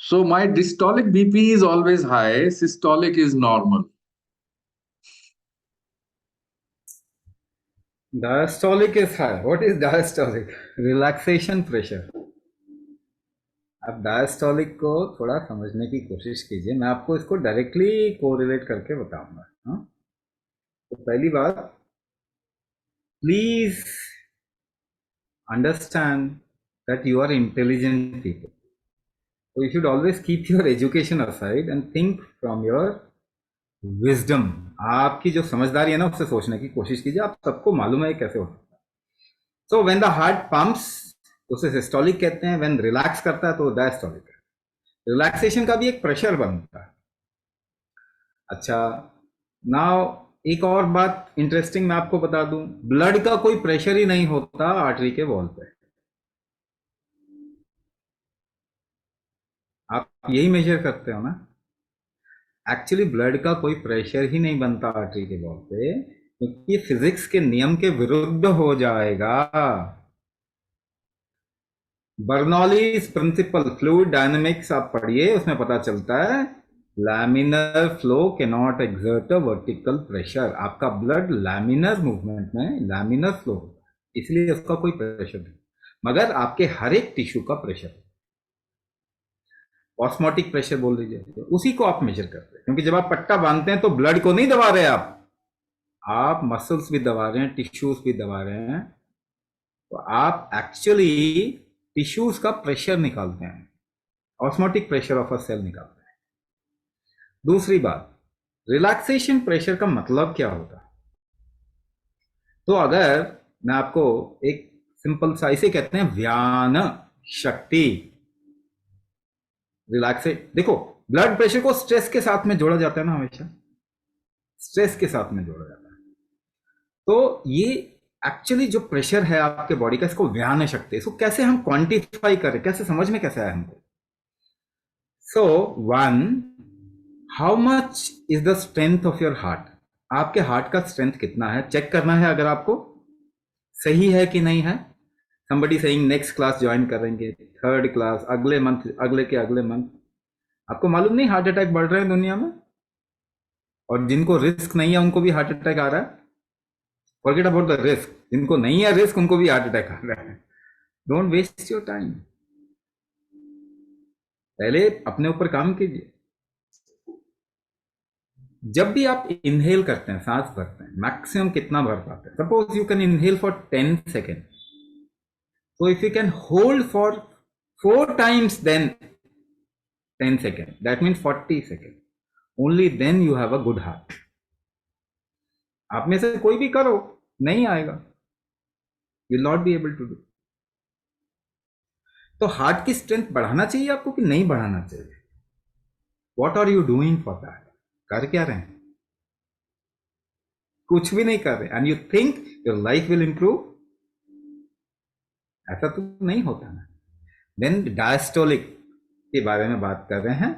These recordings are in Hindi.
So my diastolic BP is always high, systolic is normal. Diastolic is high. What is diastolic? Relaxation pressure. आप डायस्टोलिक को थोड़ा समझने की कोशिश कीजिए, मैं आपको इसको डायरेक्टली कोरिलेट करके बताऊंगा। हाँ, तो पहली बात, please understand that you are intelligent people, so you should always keep your education aside and think from your wisdom। आपकी जो समझदारी है ना, उससे सोचने की कोशिश कीजिए। आप सबको मालूम है कैसे होता है। So when the heart pumps, उसे सिस्टोलिक कहते हैं। व्हेन रिलैक्स करता है तो डायस्टोलिक है। रिलैक्सेशन का भी एक प्रेशर बनता है। अच्छा, नाउ एक और बात इंटरेस्टिंग मैं आपको बता दूं, ब्लड का कोई प्रेशर ही नहीं होता आर्टरी के वॉल पे। आप यही मेजर करते हो ना। एक्चुअली ब्लड का कोई प्रेशर ही नहीं बनता आर्टरी के वॉल पे, क्योंकि फिजिक्स के नियम के विरुद्ध हो जाएगा। बर्नौलीज प्रिंसिपल, फ्लूइड डायनेमिक्स आप पढ़िए, उसमें पता चलता है लैमिनर फ्लो के not exert a vertical pressure. आपका ब्लड लैमिनर मूवमेंट में लैमिनर फ्लो होता है, इसलिए उसका कोई प्रेशर नहीं। मगर आपके हर एक टिश्यू का प्रेशर, ऑस्मोटिक प्रेशर बोल दीजिए, तो उसी को आप मेजर करते हैं। क्योंकि जब आप पट्टा बांधते हैं तो ब्लड को नहीं दबा रहे आप मसल्स भी दबा रहे हैं, टिश्यूज भी दबा रहे हैं। तो आप एक्चुअली टिश्यूज का प्रेशर निकालते हैं, osmotic pressure of a cell निकालते हैं। दूसरी बात, रिलैक्सेशन प्रेशर का मतलब क्या होता है? तो अगर मैं आपको एक सिंपल सा, इसे कहते हैं व्यान शक्ति। रिलैक्से, देखो, ब्लड प्रेशर को स्ट्रेस के साथ में जोड़ा जाता है ना, हमेशा स्ट्रेस के साथ में जोड़ा जाता है। तो ये एक्चुअली जो प्रेशर है आपके बॉडी का, इसको व्यान शक्ति, इसको कैसे हम क्वांटिफाई करें, कैसे समझ में कैसे आए हमको? So one, how much is the strength of your heart? आपके हार्ट का स्ट्रेंथ कितना है, चेक करना है। अगर आपको सही है कि नहीं है, somebody saying next class join करेंगे, थर्ड क्लास, अगले मंथ, अगले के अगले मंथ। आपको मालूम नहीं हार्ट अटैक बढ़ रहे हैं दुनिया में, और जिनको रिस्क नहीं है उनको भी हार्ट अटैक आ रहा है। फॉरगेट अबाउट द रिस्क, जिनको नहीं है रिस्क उनको भी हार्ट अटैक आ रहा है। डोंट वेस्ट योर टाइम, पहले अपने ऊपर काम कीजिए। जब भी आप इनहेल करते हैं, सांस भरते हैं, मैक्सिमम कितना भर पाते हैं? Suppose you can inhale for 10 second, so if you can hold for 4 times, then 10 seconds, that means 40 seconds, only then you have a good heart। आप में से कोई भी करो, नहीं आएगा, you will not be able to do. तो हार्ट की स्ट्रेंथ बढ़ाना चाहिए आपको कि नहीं बढ़ाना चाहिए? What are you doing for that? कर क्या रहे हैं? कुछ भी नहीं कर रहे, and you think your life will improve? ऐसा तो नहीं होता ना। देन डायस्टोलिक के बारे में बात कर रहे हैं,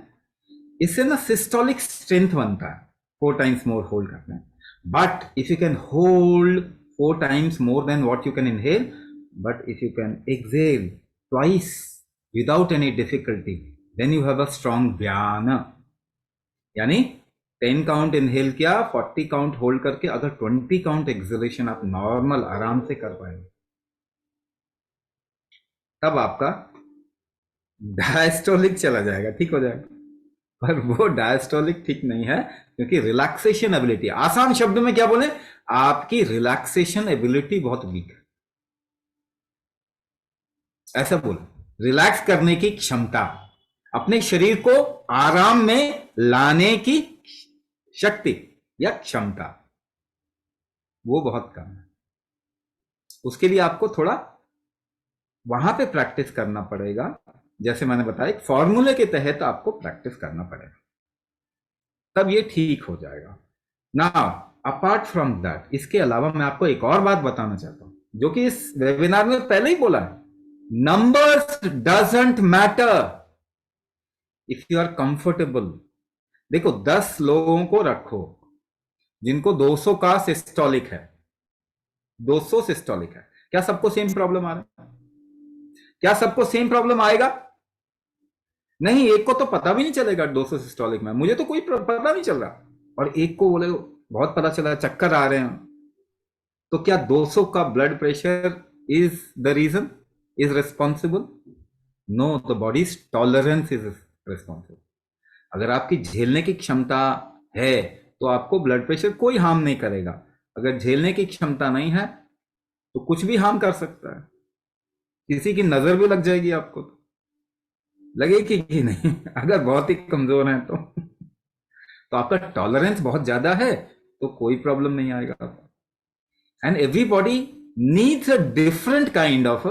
इससे ना सिस्टोलिक स्ट्रेंथ बनता है, 4 times मोर होल्ड करते हैं। But if you can hold 4 times more than what you can inhale, but if you can exhale twice without any difficulty, then you have a strong व्यान। यानी 10 काउंट इनहेल किया, 40 काउंट होल्ड करके, अगर 20 काउंट एक्सेलेशन आप नॉर्मल आराम से कर पाएंगे, तब आपका डायस्टोलिक चला जाएगा, ठीक हो जाएगा। पर वो डायस्टोलिक ठीक नहीं है, क्योंकि रिलैक्सेशन एबिलिटी, आसान शब्द में क्या बोले, आपकी रिलैक्सेशन एबिलिटी बहुत वीक है, ऐसा बोले। रिलैक्स करने की क्षमता, अपने शरीर को आराम में लाने की शक्ति या क्षमता, वो बहुत कम है। उसके लिए आपको थोड़ा वहां पे प्रैक्टिस करना पड़ेगा। जैसे मैंने बताया, एक फॉर्मूले के तहत आपको प्रैक्टिस करना पड़ेगा, तब ये ठीक हो जाएगा। नाउ अपार्ट फ्रॉम दैट, इसके अलावा मैं आपको एक और बात बताना चाहता हूं, जो कि इस वेबिनार में पहले ही बोला है। Numbers doesn't matter if you are comfortable. देखो, 10 लोगों को रखो जिनको 200 का सिस्टोलिक है, 200 सिस्टोलिक है, क्या सबको सेम प्रॉब्लम आ रहा है? क्या सबको सेम प्रॉब्लम आएगा? नहीं, एक को तो पता भी नहीं चलेगा 200 सिस्टोलिक में, मुझे तो कोई पता नहीं चल रहा, और एक को बोले बहुत पता चला, चक्कर आ रहे हैं। तो क्या 200 का blood pressure is the reason, is responsible? No, the body's tolerance is responsible. अगर आपकी झेलने की क्षमता है तो आपको ब्लड प्रेशर कोई हार्म नहीं करेगा। अगर झेलने की क्षमता नहीं है तो कुछ भी हार्म कर सकता है। किसी की नजर भी लग जाएगी आपको, तो लगेगी कि नहीं अगर बहुत ही कमजोर है तो आपका टॉलरेंस बहुत ज्यादा है तो कोई प्रॉब्लम नहीं आएगा आपको। And everybody needs a different kind of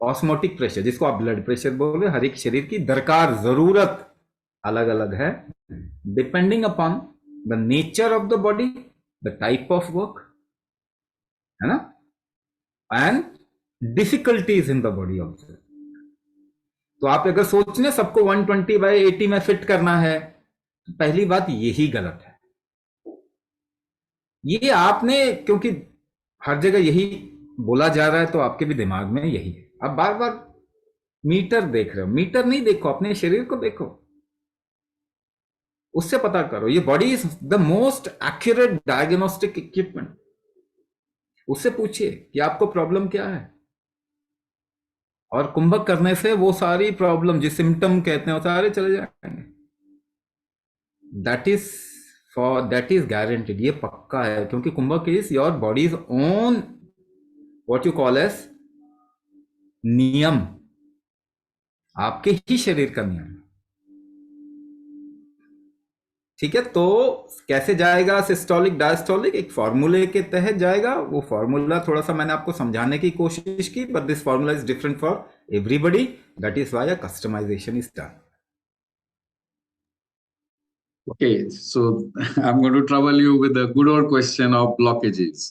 osmotic pressure, जिसको आप ब्लड प्रेशर बोल रहे हो। हर एक शरीर की दरकार, जरूरत अलग अलग है, depending upon the nature of the body, the type of work, है ना, and difficulties in the body also. तो आप अगर सोच रहे सबको 120/80 में फिट करना है, तो पहली बात यही गलत है। ये आपने, क्योंकि हर जगह यही बोला जा रहा है तो आपके भी दिमाग में यही है। आप बार बार मीटर देख रहे हो, मीटर नहीं देखो, अपने शरीर को देखो, उससे पता करो। ये body is the most accurate diagnostic equipment. उससे पूछिए कि आपको प्रॉब्लम क्या है, और कुंभक करने से वो सारी प्रॉब्लम, जिस सिम्टम कहते हैं, वो सारे चले जाएंगे। दैट इज गारंटीड, ये पक्का है, क्योंकि kumbhak is your body's own what you call as niyam, आपके ही शरीर का नियम। ठीक है, तो कैसे जाएगा सिस्टोलिक डायस्टोलिक? एक फॉर्मूले के तहत जाएगा। वो फॉर्मूला थोड़ा सा मैंने आपको समझाने की कोशिश की, but this formula is different for everybody, that is why a customisation is done. Okay, so I'm going to trouble you with the good old question of blockages.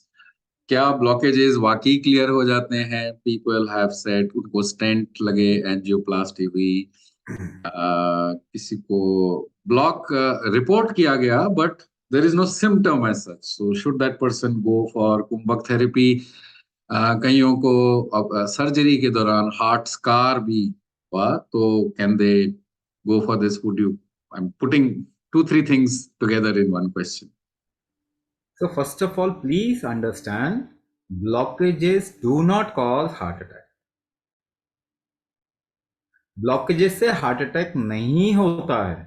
क्या blockages वाकई क्लियर हो जाते हैं? People have said उनको स्टेंट लगे, एंजियोप्लास्टी हुई, किसी को ब्लॉक रिपोर्ट किया गया, but there is no symptom as such. So should that person go for kumbhak therapy? कईयों को सर्जरी के दौरान हार्ट स्कार भी हुआ, तो can they go for this? Would you? I'm putting 2-3 things together in one question. So first of all, please understand, blockages do not cause heart attack. Blockages से हार्ट अटैक नहीं होता है।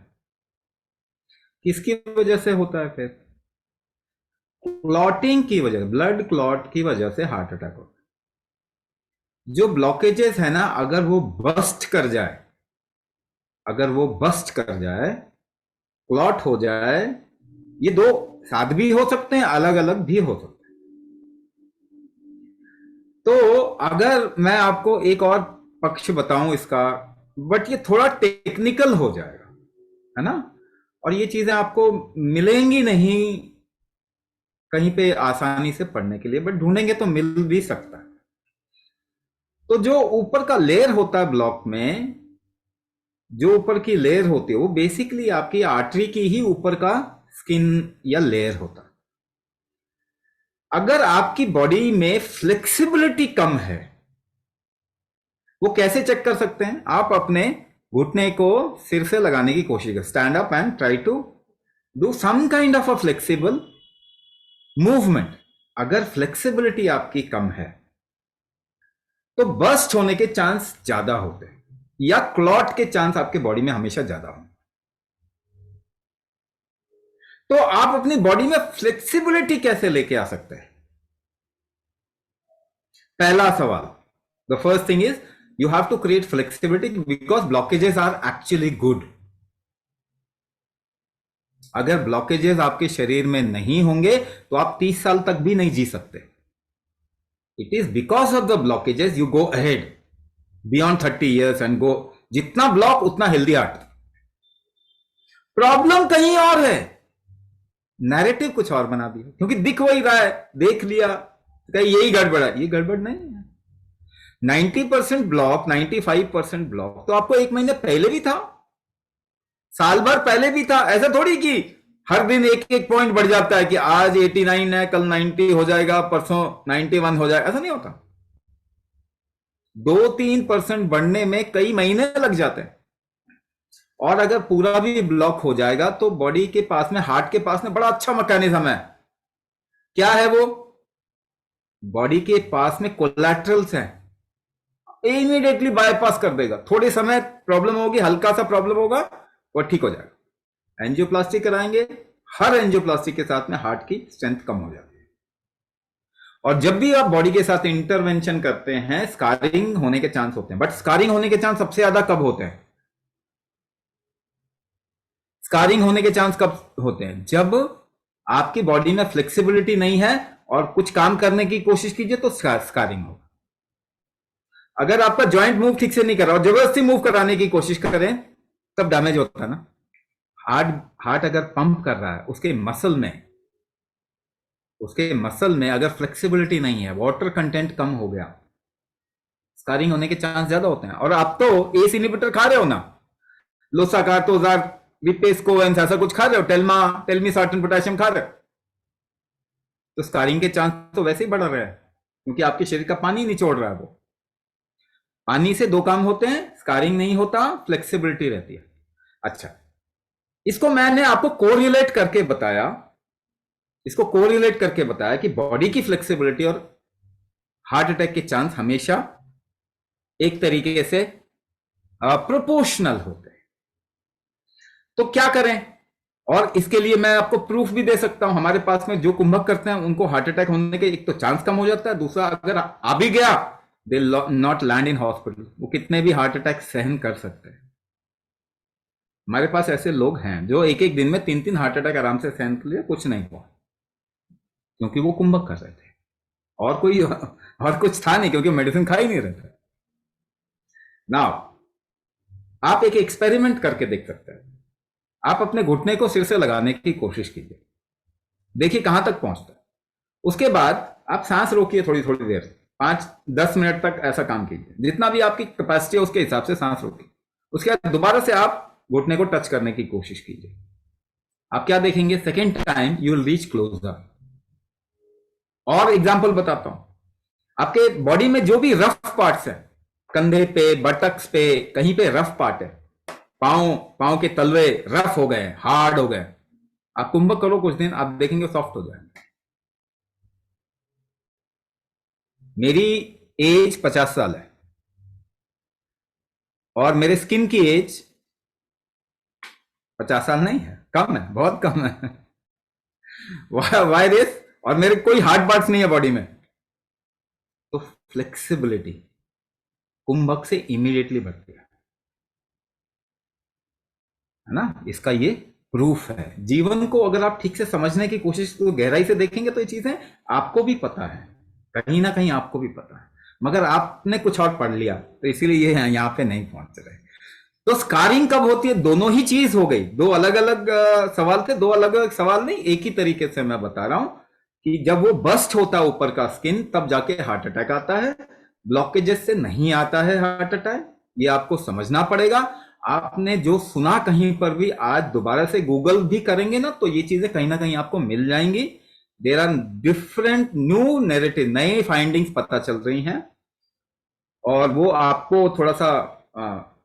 किसकी वजह से होता है फिर? क्लॉटिंग की वजह, ब्लड क्लॉट की वजह से हार्ट अटैक होता है। जो ब्लॉकेजेस है ना, अगर वो बस्ट कर जाए, क्लॉट हो जाए, ये दो साथ भी हो सकते हैं, अलग अलग भी हो सकते हैं। तो अगर मैं आपको एक और पक्ष बताऊं इसका, बट ये थोड़ा टेक्निकल हो जाएगा, है ना, और ये चीजें आपको मिलेंगी नहीं कहीं पे आसानी से पढ़ने के लिए, बट ढूंढेंगे तो मिल भी सकता है। तो जो ऊपर का लेयर होता है ब्लॉक में, जो ऊपर की लेयर होती है, वो बेसिकली आपकी आर्टरी की ही ऊपर का स्किन या लेयर होता है। अगर आपकी बॉडी में फ्लेक्सिबिलिटी कम है, वो कैसे चेक कर सकते हैं? आप अपने घुटने को सिर से लगाने की कोशिश करें, stand up and try to do some kind of a flexible movement. अगर फ्लेक्सिबिलिटी आपकी कम है तो बस्ट होने के चांस ज्यादा होते हैं, या क्लॉट के चांस आपके बॉडी में हमेशा ज्यादा होंगे। तो आप अपनी बॉडी में फ्लेक्सिबिलिटी कैसे लेके आ सकते हैं? पहला सवाल, the first thing is you have to create flexibility, because blockages are actually good. अगर ब्लॉकेजेस आपके शरीर में नहीं होंगे तो आप 30 साल तक भी नहीं जी सकते। It is because of the blockages you go ahead beyond 30 years and go, जितना ब्लॉक उतना हेल्दी हार्ट। प्रॉब्लम कहीं और है, नैरेटिव कुछ और बना दिया, क्योंकि दिख वही रहा है, देख लिया यही गड़बड़ है। ये गड़बड़ नहीं है। 90% ब्लॉक, 95% ब्लॉक तो आपको 1 महीने पहले भी था, साल भर पहले भी था। ऐसा थोड़ी कि हर दिन एक एक पॉइंट बढ़ जाता है कि आज 89 है, कल 90 हो जाएगा, परसों 91 हो जाएगा, ऐसा नहीं होता। 2-3% बढ़ने में कई महीने लग जाते हैं। और अगर पूरा भी ब्लॉक हो जाएगा तो बॉडी के पास में, हार्ट के पास में बड़ा अच्छा मैकेनिज्म है। क्या है वो? बॉडी के पास में कोलैटरल्स हैं, इमीडिएटली बाईपास कर देगा। थोड़े समय प्रॉब्लम होगी, हल्का सा प्रॉब्लम होगा और ठीक हो जाएगा। एंजियोप्लास्टी कराएंगे, हर एंजियोप्लास्टी के साथ में हार्ट की स्ट्रेंथ कम हो जाती है। और जब भी आप बॉडी के साथ इंटरवेंशन करते हैं, स्कारिंग होने के चांस होते हैं। बट स्कारिंग होने के चांस सबसे ज्यादा कब होते हैं? स्कारिंग होने के चांस कब होते हैं? जब आपकी बॉडी में फ्लेक्सिबिलिटी नहीं है और कुछ काम करने की कोशिश कीजिए तो स्कारिंग होगा। अगर आपका जॉइंट मूव ठीक से नहीं कर रहा और जबरदस्ती मूव कराने की कोशिश करें तब डैमेज होता है ना। हार्ट अगर पंप कर रहा है, उसके मसल में अगर फ्लेक्सिबिलिटी नहीं है, वाटर कंटेंट कम हो गया, स्कारिंग होने के चांस ज्यादा होते हैं। और आप तो एस इनहिबिटर खा रहे हो ना, लोसाकार, तोजार, विपेस्कोवेंस, ऐसा कुछ खा रहे हो, टेल्मिसार्टन पोटेशियम खा रहे हो, तो स्कारिंग के चांस तो वैसे ही बढ़ रहे हैं, क्योंकि आपके शरीर का पानी निचोड़ रहा है। वो पानी से दो काम होते हैं, स्कारिंग नहीं होता, फ्लेक्सिबिलिटी रहती है। अच्छा, इसको मैंने आपको कोरिलेट करके बताया कि बॉडी की फ्लेक्सिबिलिटी और हार्ट अटैक के चांस हमेशा एक तरीके से प्रोपोर्शनल होते हैं। तो क्या करें? और इसके लिए मैं आपको प्रूफ भी दे सकता हूं। हमारे पास में जो कुंभक करते हैं उनको हार्ट अटैक होने के एक तो चांस कम हो जाता है, दूसरा अगर आ भी गया, they not land in hospital. वो कितने भी हार्ट अटैक सहन कर सकते हैं। हमारे पास ऐसे लोग हैं जो एक एक दिन में 3-3 हार्ट अटैक आराम से सहन कर लिए, कुछ नहीं हुआ, क्योंकि वो कुंभक कर रहे थे और कुछ था नहीं, क्योंकि मेडिसिन खा ही नहीं रहे थे। नाउ आप एक एक्सपेरिमेंट करके देख सकते हैं। आप अपने घुटने को सिर से लगाने की कोशिश कीजिए, देखिए कहां तक पहुंचता है। उसके बाद आप सांस रोकिए थोड़ी थोड़ी देर, 5-10 मिनट तक ऐसा काम कीजिए, जितना भी आपकी कैपेसिटी है उसके हिसाब से सांस रोकिए। उसके बाद दोबारा से आप घुटने को टच करने की कोशिश कीजिए। आप क्या देखेंगे? Second time you will reach closer. और एग्जाम्पल बताता हूं, आपके बॉडी में जो भी रफ पार्ट्स है, कंधे पे, बटक्स पे, कहीं पे रफ पार्ट है, पांव के तलवे रफ हो गए, हार्ड हो गए, आप कुंभक करो कुछ दिन, आप देखेंगे सॉफ्ट हो जाएंगे। मेरी एज 50 साल है और मेरे स्किन की एज 50 साल नहीं है, कम है, बहुत कम है। Why this? और मेरे कोई हार्ड पार्ट्स नहीं है बॉडी में, तो फ्लेक्सिबिलिटी कुंभक से इमीडिएटली बढ़ती है ना। इसका ये प्रूफ है। जीवन को अगर आप ठीक से समझने की कोशिश को गहराई से देखेंगे तो ये चीजें आपको भी पता है, कहीं ना कहीं आपको भी पता है, मगर आपने कुछ और पढ़ लिया तो इसीलिए ये यहां पे नहीं पहुंच रहे। तो स्कारिंग कब होती है? दोनों ही चीज हो गई। दो अलग अलग सवाल थे, दो अलग अलग सवाल नहीं, एक ही तरीके से मैं बता रहा हूं कि जब वो बस्ट होता है ऊपर का स्किन, तब जाके हार्ट अटैक आता है। ब्लॉकेजेस से नहीं आता है हार्ट अटैक, ये आपको समझना पड़ेगा। आपने जो सुना कहीं पर भी, आज दोबारा से गूगल भी करेंगे ना तो ये चीजें कहीं ना कहीं आपको मिल जाएंगी। There are different new narrative, नए फाइंडिंग्स पता चल रही हैं, और वो आपको थोड़ा सा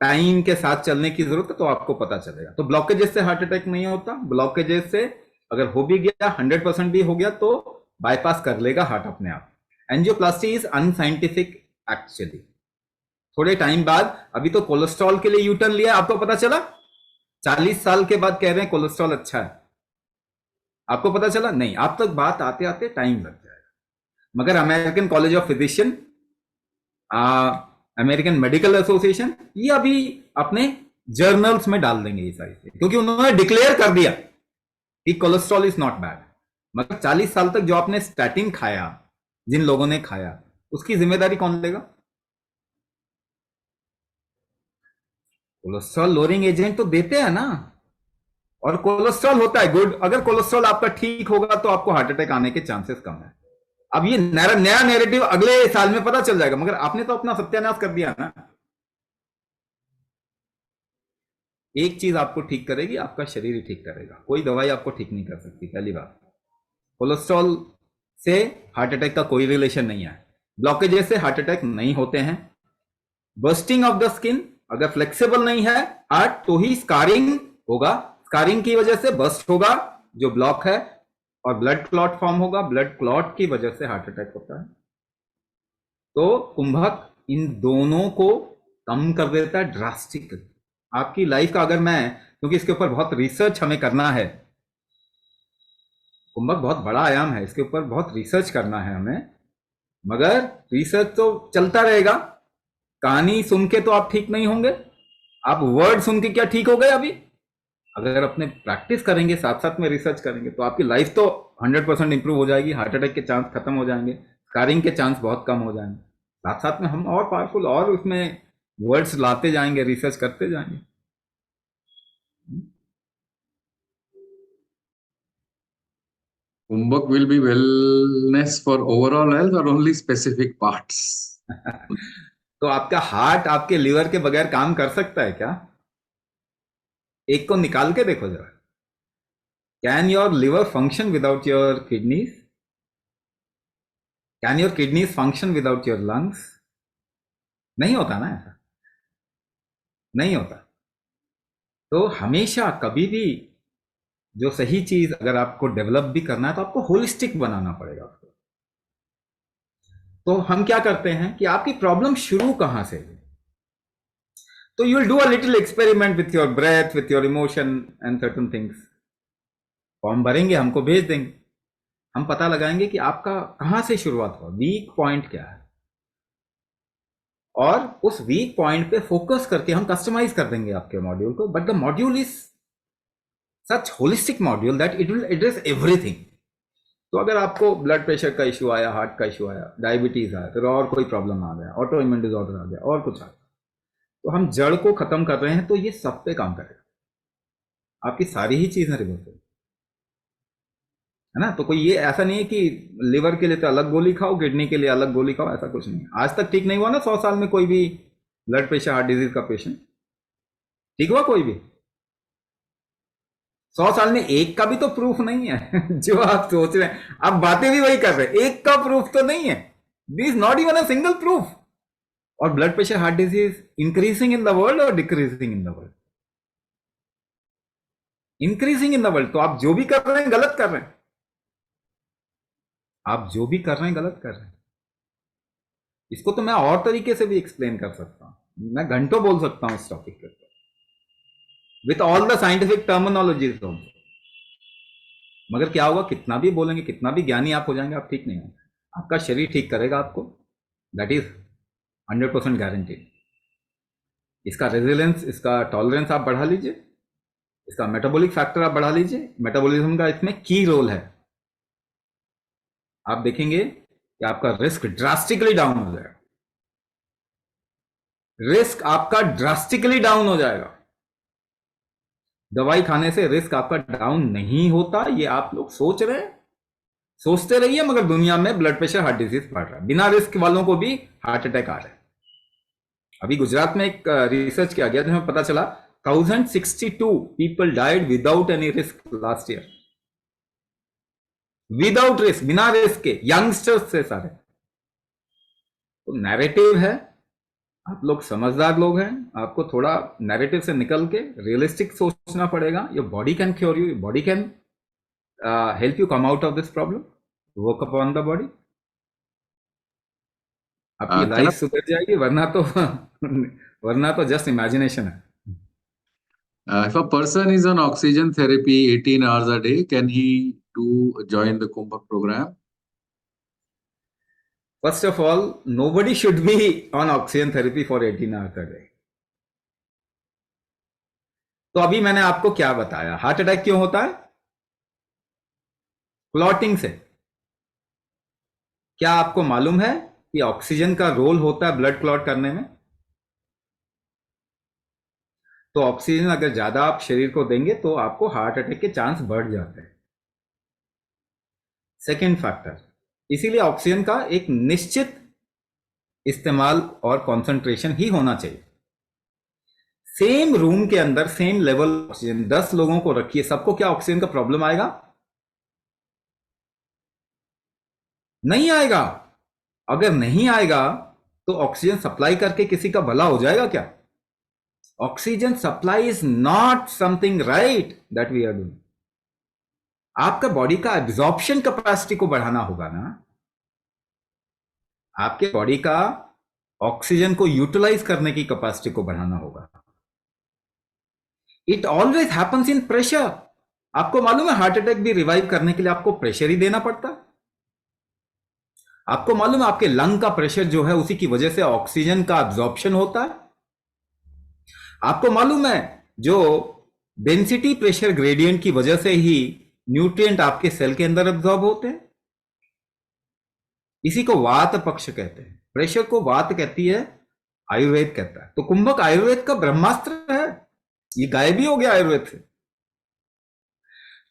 टाइम के साथ चलने की जरूरत है, तो आपको पता चलेगा। तो ब्लॉकेजेस से हार्ट अटैक नहीं होता। ब्लॉकेजेस से अगर हो भी गया, 100% भी हो गया, तो बाईपास कर लेगा हार्ट अपने आप। Angioplasty is unscientific actually. थोड़े टाइम बाद, अभी तो कोलेस्ट्रॉल के लिए यूटर्न लिया, आपको पता चला 40 साल के बाद कह रहे हैं कोलेस्ट्रॉल अच्छा है, आपको पता चला नहीं। आप तक बात आते आते टाइम लग जाएगा। मगर American college of physician, American medical association, ये अभी अपने जर्नल्स में डाल देंगे ये सारी चीजें, क्योंकि उन्होंने डिक्लेयर कर दिया कि कोलेस्ट्रॉल इज नॉट बैड। मगर 40 साल तक जो आपने स्टैटिन खाया, जिन लोगों ने खाया, उसकी जिम्मेदारी कौन लेगा? कोलेस्ट्रॉल लोअरिंग एजेंट तो देते हैं ना, और कोलेस्ट्रॉल होता है गुड। अगर कोलेस्ट्रॉल आपका ठीक होगा तो आपको हार्ट अटैक आने के चांसेस कम है। अब ये नया नैरेटिव अगले साल में पता चल जाएगा, मगर आपने तो अपना सत्यानाश कर दिया ना। एक चीज आपको ठीक करेगी, आपका शरीर ही ठीक करेगा, कोई दवाई आपको ठीक नहीं कर सकती। पहली बात, कोलेस्ट्रॉल से हार्ट अटैक का कोई रिलेशन नहीं है। ब्लॉकेजेस से हार्ट अटैक नहीं होते हैं। बर्स्टिंग ऑफ द स्किन अगर फ्लेक्सिबल नहीं है हार्ट तो ही स्कारिंग होगा, स्कारिंग की वजह से बस्ट होगा जो ब्लॉक है, और ब्लड क्लॉट फॉर्म होगा, ब्लड क्लॉट की वजह से हार्ट अटैक होता है। तो कुंभक इन दोनों को कम कर देता है ड्रास्टिकली। आपकी लाइफ का अगर मैं, क्योंकि इसके ऊपर बहुत रिसर्च हमें करना है, कुंभक बहुत बड़ा आयाम है, इसके ऊपर बहुत रिसर्च करना है हमें, मगर रिसर्च तो चलता रहेगा। कहानी सुन के तो आप ठीक नहीं होंगे, आप वर्ड सुन के क्या ठीक हो गए अभी? अगर अपने प्रैक्टिस करेंगे, साथ साथ में रिसर्च करेंगे, तो आपकी लाइफ तो 100% इंप्रूव हो जाएगी, हार्ट अटैक के चांस खत्म हो जाएंगे, स्कारिंग के चांस बहुत कम हो जाएंगे। साथ साथ में हम और पावरफुल और उसमें वर्ड्स लाते जाएंगे, रिसर्च करते जाएंगे। Kumbhak will be wellness for overall health or only specific parts? तो आपका हार्ट आपके लिवर के बगैर काम कर सकता है क्या? एक को निकाल के देखो जरा। Can your liver function without your kidneys? Can your kidneys function without your lungs? नहीं होता ना, ऐसा नहीं होता। तो हमेशा कभी भी जो सही चीज अगर आपको डेवलप भी करना है तो आपको होलिस्टिक बनाना पड़ेगा उसको। तो हम क्या करते हैं कि आपकी प्रॉब्लम शुरू कहां से है, तो you will do a little experiment with your breath, with your emotion and certain things. Form भरेंगे, हमको भेज देंगे, हम पता लगाएंगे कि आपका कहां से शुरुआत हुआ, वीक पॉइंट क्या है, और उस वीक पॉइंट पे फोकस करके हम कस्टमाइज कर देंगे आपके मॉड्यूल को। But the module is such holistic module that it will address everything. तो अगर आपको ब्लड प्रेशर का इशू आया, हार्ट का इशू आया, डायबिटीज आया, फिर और कोई प्रॉब्लम आ गया, ऑटो इम्यून डिसऑर्डर आ गया, और कुछ आ गया, तो हम जड़ को खत्म कर रहे हैं, तो ये सब पे काम करेगा, आपकी सारी ही चीजें रिवर्स होगी, है ना। तो कोई ये ऐसा नहीं है कि लिवर के लिए तो अलग गोली खाओ, किडनी के लिए अलग गोली खाओ, ऐसा कुछ नहीं है। आज तक ठीक नहीं हुआ ना 100 साल में कोई भी ब्लड प्रेशर हार्ट डिजीज का पेशेंट ठीक हुआ कोई भी? 100 साल में एक का भी तो प्रूफ नहीं है जो आप सोच रहे हैं, आप बातें भी वही कर रहे हैं, एक का प्रूफ तो नहीं है, this not even a single proof. और blood pressure heart disease increasing in the world or decreasing in the world? Increasing in the world. तो आप जो भी कर रहे हैं गलत कर रहे हैं, आप जो भी कर रहे हैं गलत कर रहे हैं। इसको तो मैं और तरीके से भी एक्सप्लेन कर सकता हूं, मैं घंटों बोल सकता हूं इस टॉपिक पे with all the scientific terminologies. मगर क्या होगा, कितना भी बोलेंगे, कितना भी ज्ञानी आप हो जाएंगे, आप ठीक नहीं होंगे। आपका शरीर ठीक करेगा आपको, दैट इज 100% गारंटीड। इसका रेजिलेंस, इसका टॉलरेंस आप बढ़ा लीजिए, इसका मेटाबॉलिक फैक्टर आप बढ़ा लीजिए, मेटाबॉलिज्म का इसमें की रोल है। आप देखेंगे कि आपका रिस्क ड्रास्टिकली डाउन हो जाएगा, रिस्क आपका ड्रास्टिकली डाउन हो जाएगा। दवाई खाने से रिस्क आपका डाउन नहीं होता, ये आप लोग सोच रहे हैं, सोचते रहिए, मगर दुनिया में ब्लड प्रेशर हार्ट डिजीज बढ़ रहा है, बिना रिस्क वालों को भी हार्ट अटैक आ रहा है। अभी गुजरात में एक रिसर्च किया गया जिसमें पता चला 1062 people died without any risk last year, without risk, बिना रिस्क के, यंगस्टर्स से सारे। तो नैरेटिव है, आप लोग समझदार लोग हैं, आपको थोड़ा नैरेटिव से निकल के रियलिस्टिक सोचना पड़ेगा। Your body can cure you, your body can help you come out of this problem, work upon the body, आपकी Can लाइफ सुधर जाएगी, वरना तो वरना तो जस्ट इमेजिनेशन है। if a person is on oxygen therapy 18 hours a day, can he join the Kumbhak program? First of all, nobody should be on oxygen therapy for 18 hours a day. तो अभी मैंने आपको क्या बताया, हार्ट अटैक क्यों होता है? क्लॉटिंग से। क्या आपको मालूम है कि ऑक्सीजन का रोल होता है ब्लड क्लॉट करने में? तो ऑक्सीजन अगर ज्यादा आप शरीर को देंगे तो आपको हार्ट अटैक के चांस बढ़ जाते हैं। सेकेंड फैक्टर, इसीलिए ऑक्सीजन का एक निश्चित इस्तेमाल और कंसंट्रेशन ही होना चाहिए। सेम रूम के अंदर सेम लेवल ऑक्सीजन 10 लोगों को रखिए, सबको क्या ऑक्सीजन का प्रॉब्लम आएगा? नहीं आएगा। अगर नहीं आएगा तो ऑक्सीजन सप्लाई करके किसी का भला हो जाएगा क्या? Oxygen supply is not something right that we are doing. आपका बॉडी का एब्जॉर्प्शन कैपेसिटी को बढ़ाना होगा ना, आपके बॉडी का ऑक्सीजन को यूटिलाइज करने की कैपेसिटी को बढ़ाना होगा। It always happens in pressure. आपको मालूम है हार्ट अटैक भी रिवाइव करने के लिए आपको प्रेशर ही देना पड़ता है। आपको मालूम है आपके लंग का प्रेशर जो है उसी की वजह से ऑक्सीजन का एब्जॉर्प्शन होता है। आपको मालूम है जो डेंसिटी प्रेशर ग्रेडियंट की वजह से ही न्यूट्रिएंट आपके सेल के अंदर एब्जॉर्ब होते हैं। इसी को वात पक्ष कहते हैं। प्रेशर को वात कहती है, आयुर्वेद कहता है। तो कुंभक आयुर्वेद का ब्रह्मास्त्र है, ये गायब ही हो गया आयुर्वेद से।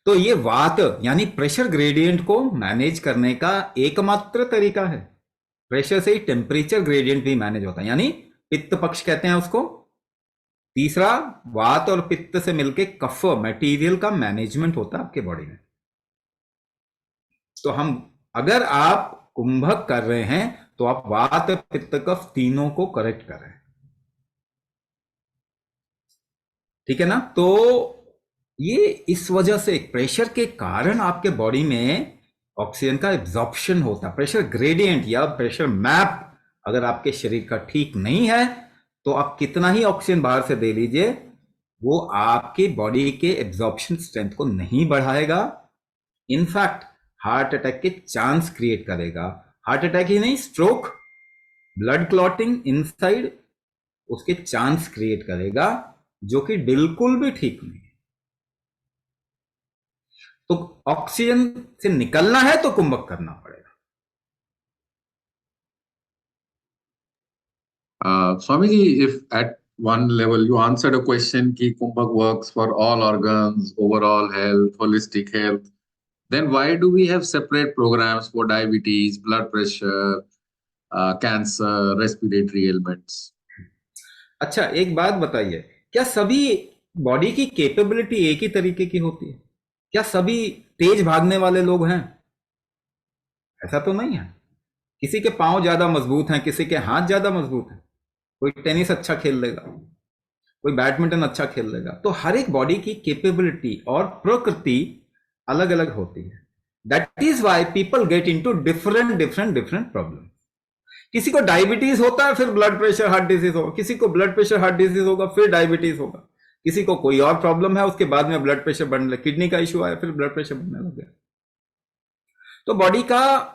तो ये वात यानी प्रेशर ग्रेडियंट को मैनेज करने का एकमात्र तरीका है। प्रेशर से ही टेम्परेचर ग्रेडियंट भी मैनेज होता है, यानी पित्त पक्ष कहते हैं उसको। तीसरा, वात और पित्त से मिलके कफ मटेरियल का मैनेजमेंट होता है आपके बॉडी में। तो हम अगर आप कुंभक कर रहे हैं तो आप वात पित्त कफ तीनों को करेक्ट कर रहे हैं, ठीक है ना। तो ये इस वजह से प्रेशर के कारण आपके बॉडी में ऑक्सीजन का एब्जॉर्प्शन होता है। प्रेशर ग्रेडियंट या प्रेशर मैप अगर आपके शरीर का ठीक नहीं है तो आप कितना ही ऑक्सीजन बाहर से दे लीजिए, वो आपकी बॉडी के एब्जॉर्प्शन स्ट्रेंथ को नहीं बढ़ाएगा। इनफैक्ट हार्ट अटैक के चांस क्रिएट करेगा। हार्ट अटैक ही नहीं, स्ट्रोक, ब्लड क्लॉटिंग इनसाइड, उसके चांस क्रिएट करेगा, जो कि बिल्कुल भी ठीक नहीं है। तो ऑक्सीजन से निकलना है तो कुंभक करना पड़ेगा। Swamiji, if at one level you answered a question ki Kumbhak works for all organs, overall health, holistic health, then why do we have separate programs for diabetes, blood pressure, cancer, respiratory ailments? अच्छा, एक बात बताइए, क्या सभी बॉडी की कैपेबिलिटी एक ही तरीके की होती है? क्या सभी तेज भागने वाले लोग हैं? ऐसा तो नहीं है। किसी के पांव ज्यादा मजबूत हैं, किसी के हाथ ज्यादा मजबूत हैं। कोई टेनिस अच्छा खेल लेगा, कोई बैडमिंटन अच्छा खेल लेगा। तो हर एक बॉडी की कैपेबिलिटी और प्रकृति अलग अलग होती है। That is why people get into different problem. किसी को डायबिटीज होता है, फिर ब्लड प्रेशर हार्ट डिजीज होगा। किसी को ब्लड प्रेशर हार्ट डिजीज होगा, फिर डायबिटीज होगा। किसी को कोई और प्रॉब्लम है, उसके बाद में ब्लड प्रेशर बढ़ने लगे, किडनी का इश्यू आया, फिर ब्लड प्रेशर बढ़ने लग गया। तो बॉडी का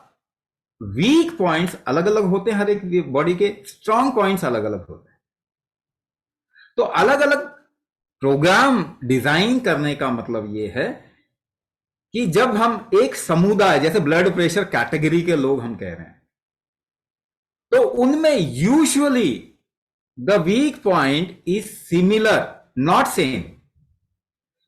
वीक पॉइंट्स अलग अलग होते हैं, हर एक बॉडी के स्ट्रांग पॉइंट्स अलग अलग होते हैं। तो अलग अलग प्रोग्राम डिजाइन करने का मतलब यह है कि जब हम एक समुदाय, जैसे ब्लड प्रेशर कैटेगरी के लोग हम कह रहे हैं, तो उनमें usually the weak point is similar, not same.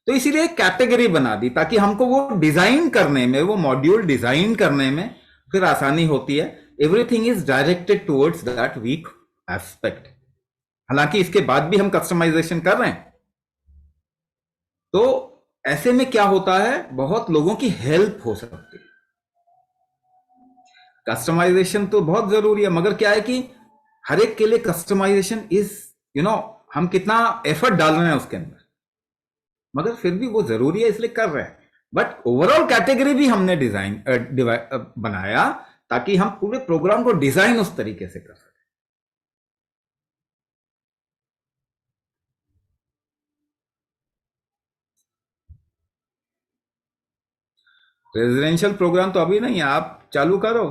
तो इसीलिए कैटेगरी बना दी ताकि हमको वो डिजाइन करने में, वो मॉड्यूल डिजाइन करने में फिर आसानी होती है। Everything is directed towards that weak aspect. हालांकि इसके बाद भी हम कस्टमाइजेशन कर रहे हैं। तो ऐसे में क्या होता है, बहुत लोगों की हेल्प हो सकती है। कस्टमाइजेशन तो बहुत जरूरी है, मगर क्या है कि हर एक के लिए कस्टमाइजेशन इज हम कितना एफर्ट डाल रहे हैं उसके अंदर, मगर फिर भी वो जरूरी है, इसलिए कर रहे हैं। बट ओवरऑल कैटेगरी भी हमने डिजाइन बनाया ताकि हम पूरे प्रोग्राम को डिजाइन उस तरीके से कर सकें। रेजिडेंशियल प्रोग्राम तो अभी नहीं है, आप चालू करो।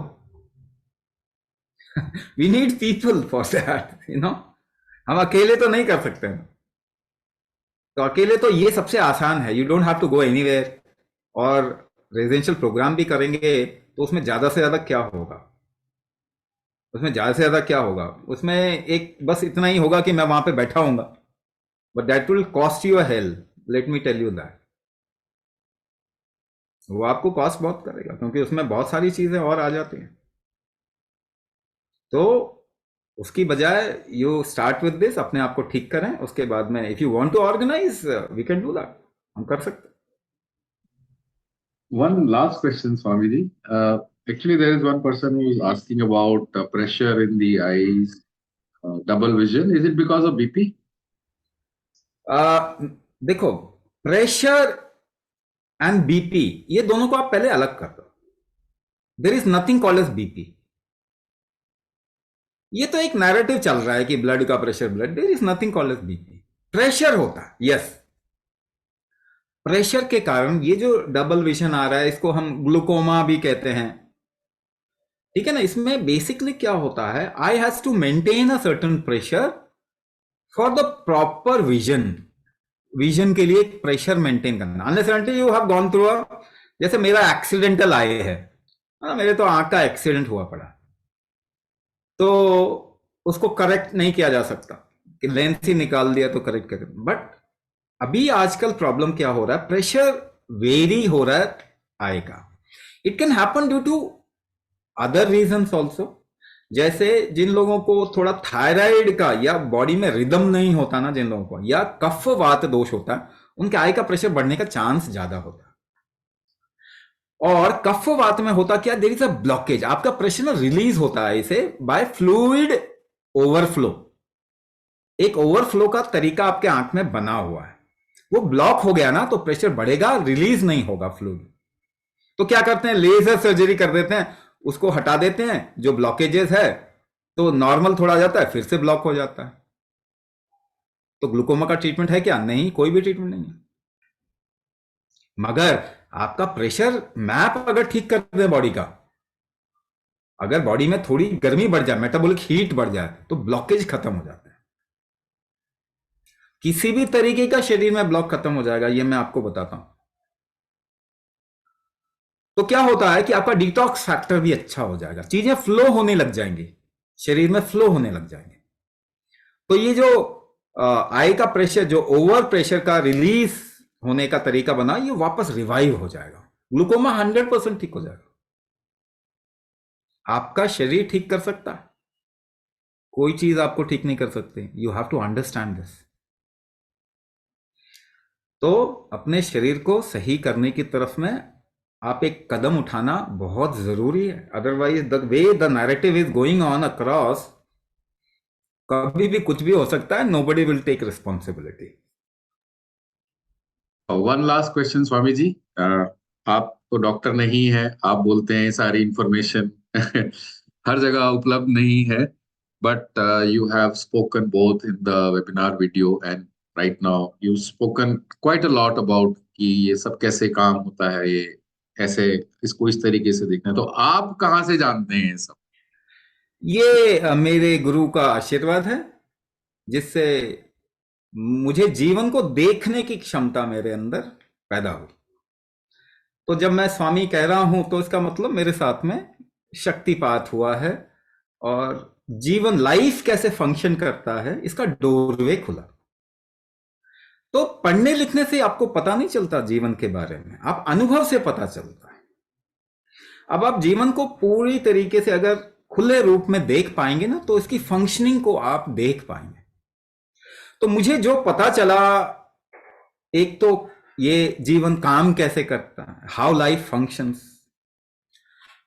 We need people for that, हम अकेले तो नहीं कर सकते हैं। तो अकेले तो ये सबसे आसान है, you don't have to go anywhere. और रेजिडेंशियल प्रोग्राम भी करेंगे तो उसमें ज्यादा से ज्यादा क्या होगा, उसमें एक बस इतना ही होगा कि मैं वहां पे बैठा हूंगा, but that will cost you a hell, let me tell you that. वो आपको कॉस्ट बहुत करेगा, क्योंकि उसमें बहुत सारी चीजें और आ जाती हैं। तो उसकी बजाय यू स्टार्ट विद दिस, अपने आप को ठीक करें, उसके बाद में if you want to organise we can do that, हम कर सकते हैं। One last question, Swamiji. Actually, there is one person who is asking about pressure in the eyes, double vision. Is it because of BP? देखो, प्रेशर एंड बीपी ये दोनों को आप पहले अलग कर दो। There is nothing called as BP. ये तो एक नैरेटिव चल रहा है कि ब्लड का pressure, blood, there is nothing called as BP. Pressure होता है, यस। प्रेशर के कारण ये जो डबल विजन आ रहा है, इसको हम ग्लूकोमा भी कहते हैं, ठीक है ना। इसमें बेसिकली क्या होता है, eye has to maintain a certain pressure for the proper vision. Vision के लिए प्रेशर मेंटेन करना, unless until you have gone through a, जैसे मेरा एक्सीडेंटल आई है, मेरे तो आंख का एक्सीडेंट हुआ पड़ा, तो उसको करेक्ट नहीं किया जा सकता कि लेंस ही निकाल दिया तो करेक्ट कर। बट अभी आजकल प्रॉब्लम क्या हो रहा है, प्रेशर वेरी हो रहा है आई का। It can happen due to other reasons also. जैसे जिन लोगों को थोड़ा थायराइड का या बॉडी में रिदम नहीं होता ना, जिन लोगों को, या कफ वात दोष होता है, उनके आई का प्रेशर बढ़ने का चांस ज्यादा होता है। और कफ वात में होता क्या, देयर इज अ ब्लॉकेज, आपका प्रेशर ना रिलीज होता है इसे बाय फ्लूइड ओवरफ्लो। एक ओवरफ्लो का तरीका आपके आंख में बना हुआ है, वो ब्लॉक हो गया ना तो प्रेशर बढ़ेगा, रिलीज नहीं होगा फ्लूइड। तो क्या करते हैं, लेजर सर्जरी कर देते हैं, उसको हटा देते हैं जो ब्लॉकेजेस है, तो नॉर्मल थोड़ा जाता है, फिर से ब्लॉक हो जाता है। तो ग्लूकोमा का ट्रीटमेंट है क्या, नहीं, कोई भी ट्रीटमेंट नहीं है। मगर आपका प्रेशर मैप अगर ठीक कर दे बॉडी का, अगर बॉडी में थोड़ी गर्मी बढ़ जाए, मेटाबॉलिक हीट बढ़ जाए, तो ब्लॉकेज खत्म हो जाता है। किसी भी तरीके का शरीर में ब्लॉक खत्म हो जाएगा, ये मैं आपको बताता हूं। तो क्या होता है कि आपका डिटॉक्स फैक्टर भी अच्छा हो जाएगा, चीजें फ्लो होने लग जाएंगी, शरीर में फ्लो होने लग जाएंगे। तो ये जो आई का प्रेशर, जो ओवर प्रेशर का रिलीज होने का तरीका बना, ये वापस रिवाइव हो जाएगा, ग्लूकोमा 100% ठीक हो जाएगा। आपका शरीर ठीक कर सकता है, कोई चीज आपको ठीक नहीं कर सकते। You have to understand this. तो अपने शरीर को सही करने की तरफ में आप एक कदम उठाना बहुत जरूरी है। Otherwise the way the narrative is going on across, कभी भी कुछ भी हो सकता है, nobody will take responsibility. One last question Swami ji. आप तो डॉक्टर नहीं है, आप बोलते हैं सारी इंफॉर्मेशन हर जगह उपलब्ध नहीं है, but you have spoken both in the webinar video and right now you spoken quite a lot about कि ये सब कैसे काम होता है, ये ऐसे इसको इस तरीके से देखना है। तो आप कहाँ से जानते हैं ये सब? ये मेरे गुरु का आशीर्वाद है, जिससे मुझे जीवन को देखने की क्षमता मेरे अंदर पैदा हुई। तो जब मैं स्वामी कह रहा हूं, तो इसका मतलब मेरे साथ में शक्तिपात हुआ है, और जीवन, लाइफ कैसे फंक्शन करता है, इसका डोरवे खुला। तो पढ़ने लिखने से आपको पता नहीं चलता जीवन के बारे में, आप अनुभव से पता चलता है। अब आप जीवन को पूरी तरीके से अगर खुले रूप में देख पाएंगे ना, तो इसकी फंक्शनिंग को आप देख पाएंगे। तो मुझे जो पता चला, एक तो ये जीवन काम कैसे करता है, हाउ लाइफ फंक्शंस,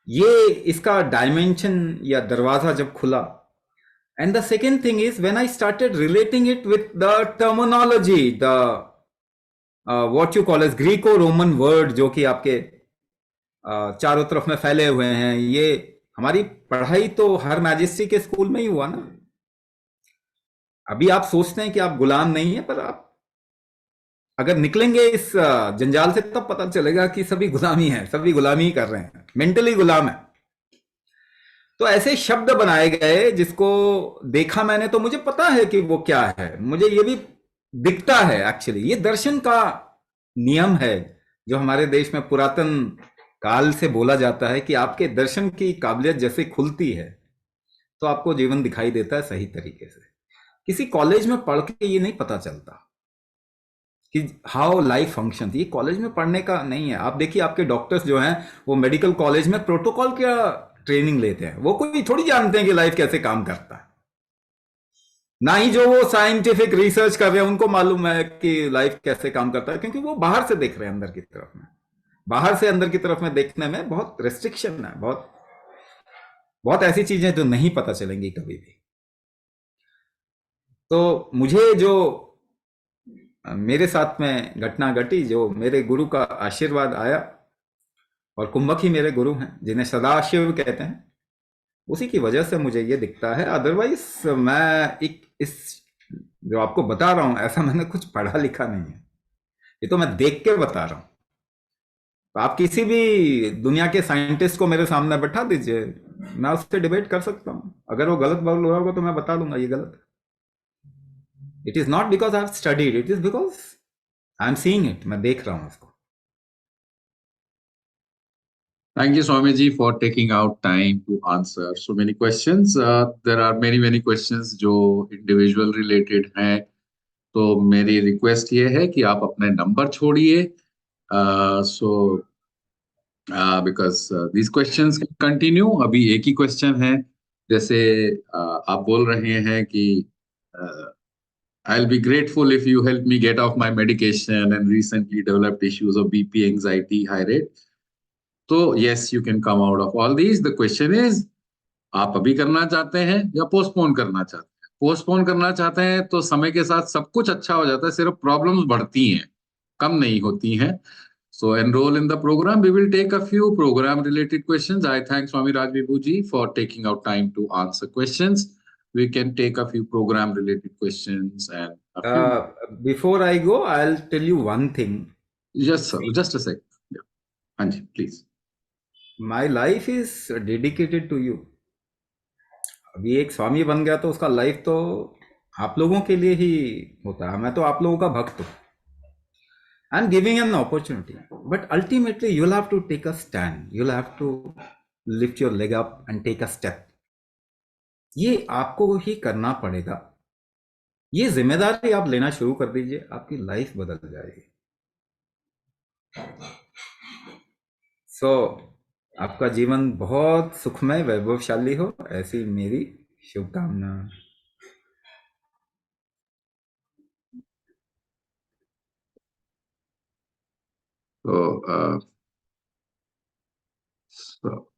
ये इसका डायमेंशन या दरवाजा जब खुला। And the second thing is when I started relating it with the terminology, the what you call as Greco Roman word, जो कि आपके चारों तरफ में फैले हुए हैं। ये हमारी पढ़ाई तो हर मैजिस्ट्री के स्कूल में ही हुआ ना। अभी आप सोचते हैं कि आप गुलाम नहीं है, पर आप अगर निकलेंगे इस जंजाल से, तब पता चलेगा कि सभी गुलामी है, सभी गुलामी ही कर रहे हैं, मेंटली गुलाम है। तो ऐसे शब्द बनाए गए, जिसको देखा मैंने तो मुझे पता है कि वो क्या है, मुझे ये भी दिखता है। एक्चुअली ये दर्शन का नियम है, जो हमारे देश में पुरातन काल से बोला जाता है कि आपके दर्शन की काबिलियत जैसे खुलती है, तो आपको जीवन दिखाई देता है सही तरीके से। किसी कॉलेज में पढ़ के ये नहीं पता चलता कि हाउ लाइफ फंक्शन, ये कॉलेज में पढ़ने का नहीं है। आप देखिए, आपके डॉक्टर्स जो हैं, वो मेडिकल कॉलेज में प्रोटोकॉल क्या ट्रेनिंग लेते हैं, वो कोई थोड़ी जानते हैं कि लाइफ कैसे काम करता है। ना ही जो वो साइंटिफिक रिसर्च कर रहे हैं उनको मालूम है कि लाइफ कैसे काम करता है, क्योंकि वो बाहर से देख रहे हैं अंदर की तरफ में। बाहर से अंदर की तरफ में देखने में बहुत रेस्ट्रिक्शन है, बहुत बहुत ऐसी चीजें जो नहीं पता चलेंगी कभी भी। तो मुझे जो मेरे साथ में घटना घटी, जो मेरे गुरु का आशीर्वाद आया, और कुंभक ही मेरे गुरु हैं जिन्हें सदाशिव कहते हैं, उसी की वजह से मुझे ये दिखता है। अदरवाइज मैं एक इस जो आपको बता रहा हूं, ऐसा मैंने कुछ पढ़ा लिखा नहीं है, ये तो मैं देख के बता रहा हूं। तो आप किसी भी दुनिया के साइंटिस्ट को मेरे सामने बैठा दीजिए, मैं उससे डिबेट कर सकता हूं। अगर वो गलत बोल रहा होगा तो मैं बता दूंगा ये गलत है। It is not because I have studied, it is because I am seeing it, मैं देख रहा हूं उसको। Thank you, Swamiji, for taking out time to answer so many questions. There are many questions जो individual related हैं, तो मेरी रिक्वेस्ट ये है कि आप अपने नंबर छोड़िए, so because these questions can continue. अभी एक ही क्वेश्चन है, जैसे आप बोल रहे हैं कि I'll be grateful if you help me get off my medication and recently developed issues of BP, anxiety, high rate. तो yes, you can come out of all these. The question is, आप अभी करना चाहते हैं या पोस्टपोन करना चाहते हैं? पोस्टपोन करना चाहते हैं तो समय के साथ सब कुछ अच्छा हो जाता है, सिर्फ प्रॉब्लम्स बढ़ती हैं, कम नहीं होती हैं. So enroll in the program. We will take a few program related questions. I thank Swami Raj Vibhu ji for taking out time to answer questions. We can take a few program related questions and a few. Before I go, I will tell you one thing. Yes, sir. Just a sec. Yeah. Anji, please. My life is dedicated to you. अभी एक स्वामी बन गया तो उसका लाइफ तो आप लोगों के लिए ही होता है। मैं तो आप लोगों का भक्त हूं। I am giving an opportunity, but ultimately you will have to take a stand, you will have to lift your leg up and take a step. ये आपको ही करना पड़ेगा। ये जिम्मेदारी आप लेना शुरू कर दीजिए, आपकी लाइफ बदल जाएगी। सो आपका जीवन बहुत सुखमय वैभवशाली हो, ऐसी मेरी शुभकामना। So, so